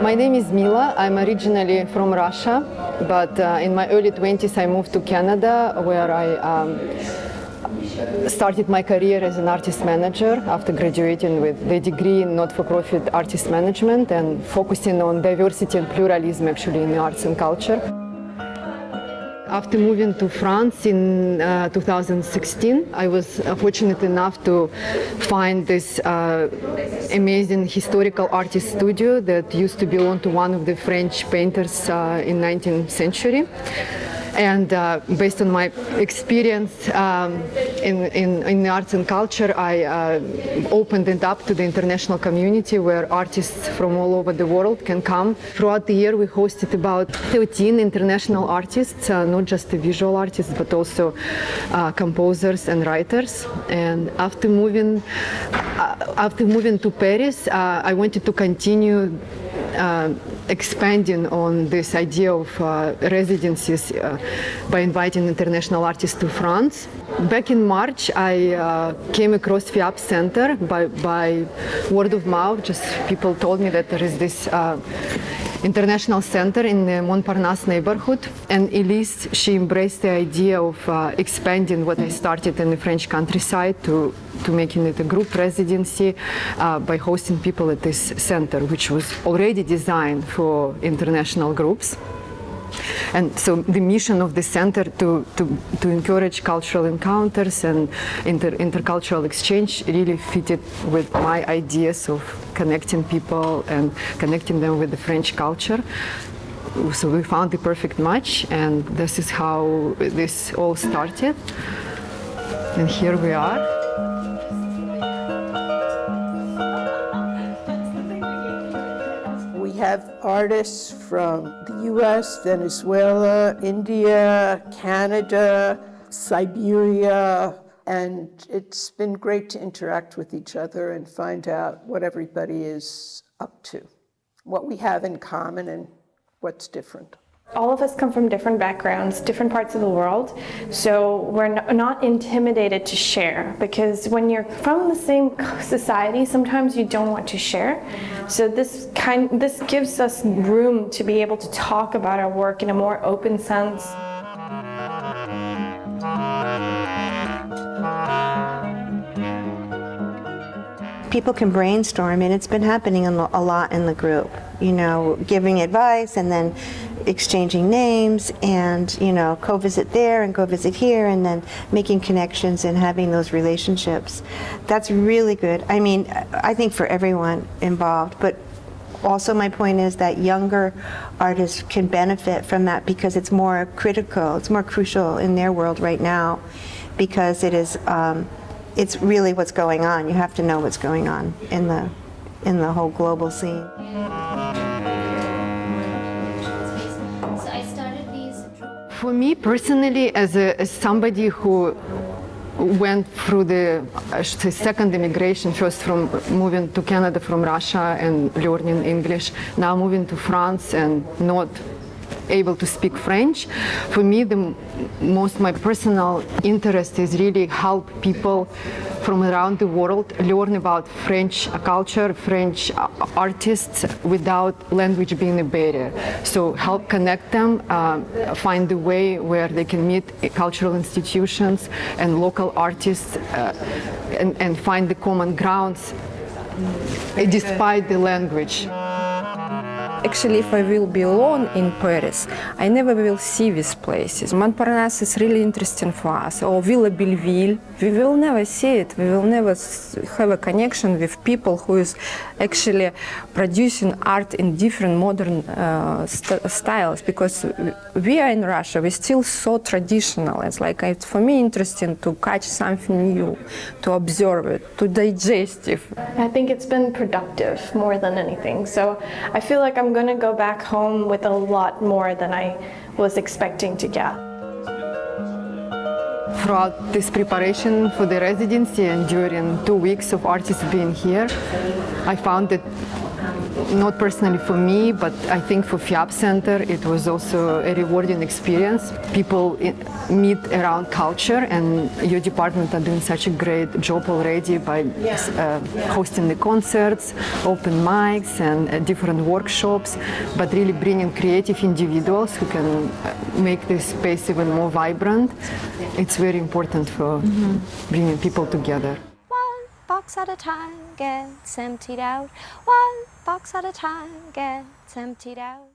My name is Mila. I'm originally from Russia, but in my early 20s I moved to Canada, where I started my career as an artist manager after graduating with the degree in not-for-profit artist management and focusing on diversity and pluralism actually in the arts and culture. After moving to France in 2016, I was fortunate enough to find this amazing historical artist studio that used to belong to one of the French painters in 19th century. And based on my experience in the arts and culture, I opened it up to the international community where artists from all over the world can come. Throughout the year, we hosted about 13 international artists, not just the visual artists, but also composers and writers. And after moving to Paris, I wanted to continue expanding on this idea of residencies by inviting international artists to France. Back in March, I came across FIAP Center by word of mouth. Just people told me that there is this international center in the Montparnasse neighborhood, and Elise, she embraced the idea of expanding what I started in the French countryside to making it a group residency by hosting people at this center, which was already designed for international groups. And so the mission of the center to encourage cultural encounters and intercultural exchange really fitted with my ideas of connecting people and connecting them with the French culture. So we found the perfect match, and this is how this all started. And here we are. We have artists from the US, Venezuela, India, Canada, Siberia, and it's been great to interact with each other and find out what everybody is up to, what we have in common and what's different. All of us come from different backgrounds, different parts of the world, so we're not intimidated to share, because when you're from the same society, sometimes you don't want to share. So this gives us room to be able to talk about our work in a more open sense. People can brainstorm, and it's been happening a lot in the group, you know, giving advice and then exchanging names and, you know, co-visit there and co-visit here, and then making connections and having those relationships. That's really good. I mean, I think for everyone involved, but also my point is that younger artists can benefit from that because it's more critical, it's more crucial in their world right now, because it is, it's really what's going on. You have to know what's going on in the whole global scene. For me personally, as somebody who went through the second immigration, first from moving to Canada from Russia and learning English, now moving to France and not able to speak French, for me my personal interest is really help people from around the world learn about French culture, French artists without language being a barrier. So help connect them, find a way where they can meet cultural institutions and local artists and find the common grounds despite the language. Actually, if I will be alone in Paris, I never will see these places. Montparnasse is really interesting for us, or Villa Belleville. We will never see it. We will never have a connection with people who is actually producing art in different modern styles, because we are in Russia, we're still so traditional. It's like, it's for me interesting to catch something new, to observe it, to digest it. I think it's been productive more than anything. So I feel like I'm going to go back home with a lot more than I was expecting to get. Throughout this preparation for the residency and during 2 weeks of artists being here, I found that not personally for me, but I think for FIAP Center it was also a rewarding experience. People meet around culture, and your department are doing such a great job already by hosting the concerts, open mics and different workshops, but really bringing creative individuals who can make this space even more vibrant. It's very important for bringing people together. One box at a time gets emptied out. One box at a time gets emptied out.